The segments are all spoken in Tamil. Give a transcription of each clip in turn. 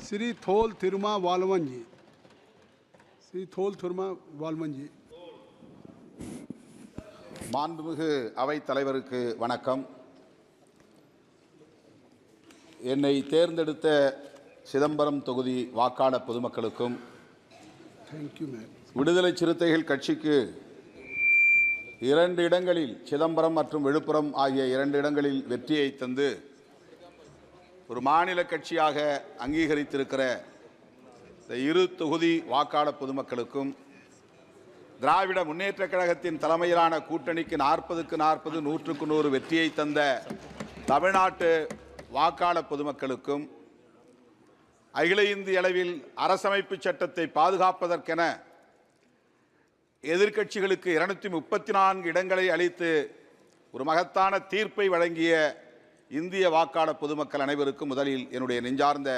श्री थोल थिरुमा वालवन जी, श्री थोल थिरुमा वालवन जी. மாண்புமிகு அவைத் தலைவருக்கு வணக்கம். என்னை தேர்ந்தெடுத்த சிதம்பரம் தொகுதி வாக்காளர் பொதுமக்களுக்கும் விடுதலை சிறுத்தைகள் கட்சிக்கு 2 இடங்களில் சிதம்பரம் மற்றும் விழுப்புரம் ஆகிய 2 இடங்களில் வெற்றியை தந்து ஒரு மாநில கட்சியாக அங்கீகரித்திருக்கிற இந்த இரு தொகுதி வாக்காளர் பொதுமக்களுக்கும் திராவிட முன்னேற்றக் கழகத்தின் தலைமையிலான கூட்டணிக்கு 40க்கு 40 100க்கு 100 வெற்றியை தந்த தமிழ்நாட்டு வாக்காளர் பொதுமக்களுக்கும் அகில இந்திய அளவில் அரசமைப்பு சட்டத்தை பாதுகாப்பதற்கென எதிர்க்கட்சிகளுக்கு 234 இடங்களை அளித்து ஒரு மகத்தான தீர்ப்பை வழங்கிய இந்திய வாக்காளர் பொதுமக்கள் அனைவருக்கும் முதலில் என்னுடைய நெஞ்சார்ந்த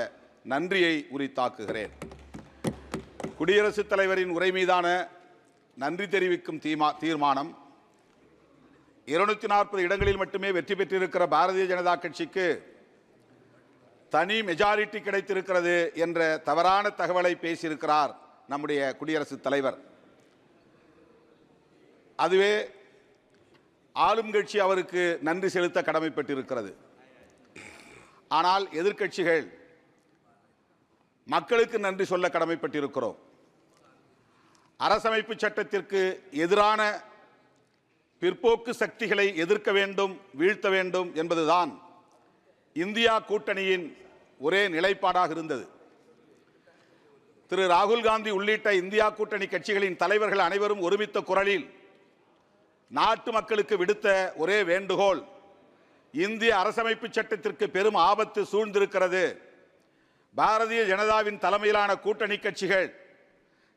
நன்றியை உரித்தாக்குகிறேன். குடியரசுத் தலைவரின் உரை மீதான நன்றி தெரிவிக்கும் தீர்மானம் 240 இடங்களில் மட்டுமே வெற்றி பெற்றிருக்கிற பாரதிய ஜனதா கட்சிக்கு தனி மெஜாரிட்டி கிடைத்திருக்கிறது என்ற தவறான தகவலை பேசியிருக்கிறார் நம்முடைய குடியரசுத் தலைவர். அதுவே ஆளும் கட்சி அவருக்கு நன்றி செலுத்த கடமைப்பட்டிருக்கிறது. ஆனால் எதிர்க்கட்சிகள் மக்களுக்கு நன்றி சொல்ல கடமைப்பட்டிருக்கிறோம். அரசமைப்பு சட்டத்திற்கு எதிரான பிற்போக்கு சக்திகளை எதிர்க்க வேண்டும், வீழ்த்த வேண்டும் என்பதுதான் இந்தியா கூட்டணியின் ஒரே நிலைப்பாடாக இருந்தது. திரு ராகுல் காந்தி உள்ளிட்ட இந்தியா கூட்டணி கட்சிகளின் தலைவர்கள் அனைவரும் ஒருமித்த குரலில் நாட்டு மக்களுக்கு விடுத்த ஒரே வேண்டுகோள், இந்திய அரசமைப்பு சட்டத்திற்கு பெரும் ஆபத்து சூழ்ந்திருக்கிறது. பாரதிய ஜனதாவின் தலைமையிலான கூட்டணி கட்சிகள்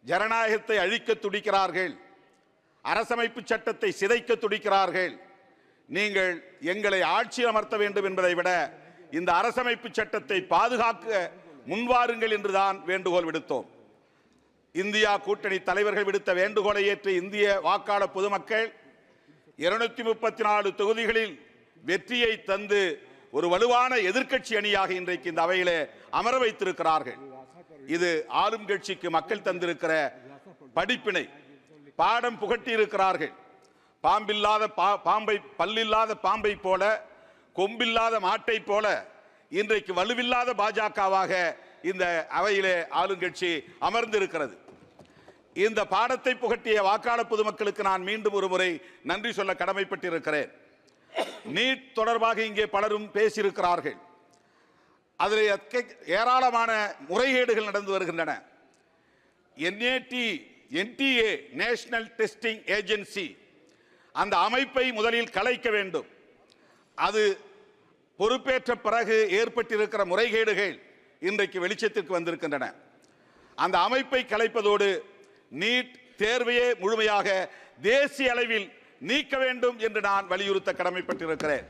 ஜனநாயகத்தை அழிக்க துடிக்கிறார்கள், அரசமைப்பு சட்டத்தை சிதைக்க துடிக்கிறார்கள். நீங்கள் எங்களை ஆட்சி அமர்த்த வேண்டும் என்பதை விட இந்த அரசமைப்பு சட்டத்தை பாதுகாக்க முன்வாருங்கள் என்றுதான் வேண்டுகோள் விடுத்தோம். இந்தியா கூட்டணி தலைவர்கள் விடுத்த வேண்டுகோளை ஏற்ற இந்திய வாக்காளர் பொதுமக்கள் 234 தொகுதிகளில் வெற்றியை தந்து ஒரு வலுவான எதிர்க்கட்சி அணியாக இன்றைக்கு இந்த அவையிலே அமர வைத்திருக்கிறார்கள். இது ஆளும் கட்சிக்கு மக்கள் தந்திருக்கிற படிப்பினை, பாடம் புகட்டி இருக்கிறார்கள். பாம்பில்லாத பாம்பை, பல்லில்லாத பாம்பை போல, கொம்பில்லாத மாட்டை போல இன்றைக்கு வலுவில்லாத பாஜகவாக இந்த அவையிலே ஆளுங்கட்சி அமர்ந்திருக்கிறது. இந்த பாடத்தை புகட்டிய வாக்காளர் பொதுமக்களுக்கு நான் மீண்டும் ஒரு முறை நன்றி சொல்ல கடமைப்பட்டிருக்கிறேன். நீட் தொடர்பாக இங்கே பலரும் பேசியிருக்கிறார்கள். அதில் ஏராளமான முறைகேடுகள் நடந்து வருகின்றன. NTA நேஷனல் டெஸ்டிங் ஏஜென்சி, அந்த அமைப்பை முதலில் கலைக்க வேண்டும். அது பொறுப்பேற்ற பிறகு ஏற்பட்டிருக்கிற முறைகேடுகள் இன்றைக்கு வெளிச்சத்திற்கு வந்திருக்கின்றன. அந்த அமைப்பை கலைப்பதோடு நீட் தேர்வையே முழுமையாக தேசிய அளவில் நீக்க வேண்டும் என்று நான் வலியுறுத்த கடமைப்பட்டிருக்கிறேன்.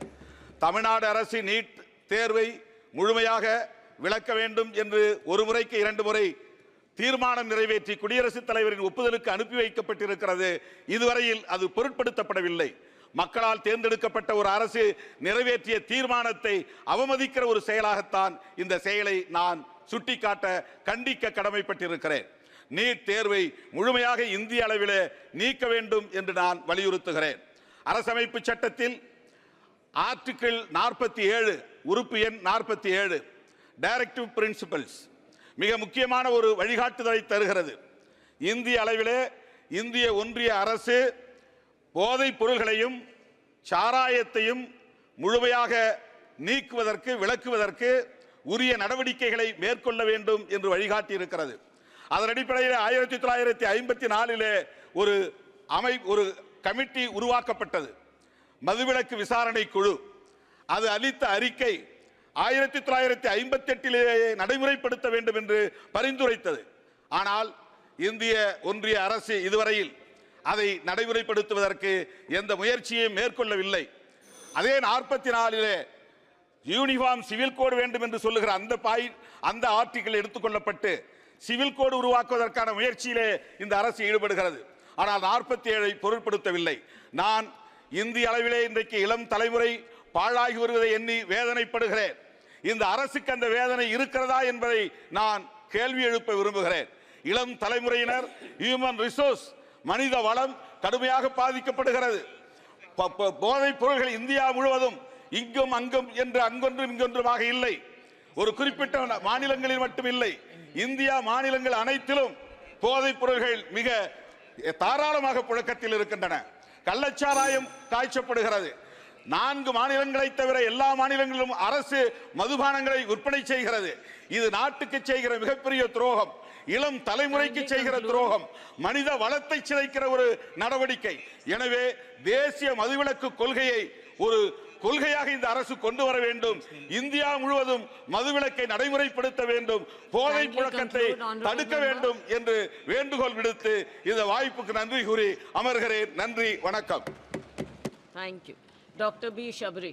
தமிழ்நாடு அரசு நீட் தேர்வை முழுமையாக விலக்க வேண்டும் என்று ஒரு முறைக்கு 2 முறை தீர்மானம் நிறைவேற்றி குடியரசுத் தலைவரின் ஒப்புதலுக்கு அனுப்பி வைக்கப்பட்டிருக்கிறது. இதுவரையில் அது பொருட்படுத்தப்படவில்லை. மக்களால் தேர்ந்தெடுக்கப்பட்ட ஒரு அரசு நிறைவேற்றிய தீர்மானத்தை அவமதிக்கிற ஒரு செயலாகத்தான் இந்த செயலை நான் சுட்டிக்காட்ட, கண்டிக்க கடமைப்பட்டிருக்கிறேன். நீட் தேர்வை முழுமையாக இந்திய அளவில் நீக்க வேண்டும் என்று நான் வலியுறுத்துகிறேன். அரசமைப்பு சட்டத்தில் ஆர்டிகிள் 47 உறுப்பு எண் 47 டைரக்டிவ் பிரின்சிபல்ஸ் மிக முக்கியமான ஒரு வழிகாட்டுதலை தருகிறது. இந்திய அளவிலே இந்திய ஒன்றிய அரசு போதைப் பொருள்களையும் சாராயத்தையும் முழுமையாக நீக்குவதற்கு, விலக்குவதற்கு உரிய நடவடிக்கைகளை மேற்கொள்ள வேண்டும் என்று வழிகாட்டி இருக்கிறது. அதன் அடிப்படையில் 1954 ஒரு கமிட்டி உருவாக்கப்பட்டது, மதுவிலக்கு விசாரணை குழு. அது அளித்த அறிக்கை 1958 நடைமுறைப்படுத்த வேண்டும் என்று பரிந்துரைத்தது. ஆனால் இந்திய ஒன்றிய அரசு இதுவரையில் அதை நடைமுறைப்படுத்துவதற்கு எந்த முயற்சியையும் மேற்கொள்ளவில்லை. அதே 44 யூனிஃபார்ம் சிவில் கோடு வேண்டும் என்று சொல்லுகிற அந்த ஆர்டிகிள் எடுத்துக்கொள்ளப்பட்டு சிவில் கோடு உருவாக்குவதற்கான முயற்சியிலே இந்த அரசு ஈடுபடுகிறது. ஆனால் 47 பொருட்படுத்தவில்லை. நான் இந்திய அளவிலே இன்றைக்கு இளம் தலைமுறை பாழாகி வருவதை எண்ணி வேதனைப்படுகிறேன். இந்த அரசுக்கு அந்த வேதனை இருக்கிறதா என்பதை நான் கேள்வி எழுப்ப விரும்புகிறேன். இளம் தலைமுறையினர், ஹியூமன் ரிசோர்ஸ், மனித வளம் கடுமையாக பாதிக்கப்படுகிறது. போதைப் பொருள்கள் இந்தியா முழுவதும் இங்கும் அங்கும் என்று அங்கொன்றும் இங்கொன்றுமாக இல்லை. ஒரு குறிப்பிட்ட மாநிலங்களில் மட்டும் இல்லை, இந்தியா மாநிலங்கள் அனைத்திலும் போதைப் பொருள்கள் மிக தாராளமாக புழக்கத்தில் இருக்கின்றன. கள்ளச்சாராயம் காய்ச்சப்படுகிறது. 4 மாநிலங்களை தவிர எல்லா மாநிலங்களிலும் அரசு மதுபானங்களை விற்பனை செய்கிறது. இது நாட்டுக்கு செய்கிற மிகப்பெரிய துரோகம், இளம் தலைமுறைக்கு செய்கிற துரோகம், மனித வளத்தை சிதைக்கிற ஒரு நடவடிக்கை. எனவே தேசிய மதுவிலக்கு கொள்கையை ஒரு கொள்கையாக இந்த அரசு கொண்டு வர வேண்டும். இந்தியா முழுவதும் மதுவிலக்கை நடைமுறைப்படுத்த வேண்டும், போதை புழக்கத்தை தடுக்க வேண்டும் என்று வேண்டுகோள் விடுத்து இந்த வாய்ப்புக்கு நன்றி கூறி அமர்கிறேன். நன்றி, வணக்கம். Thank you. Dr. B. Shabri.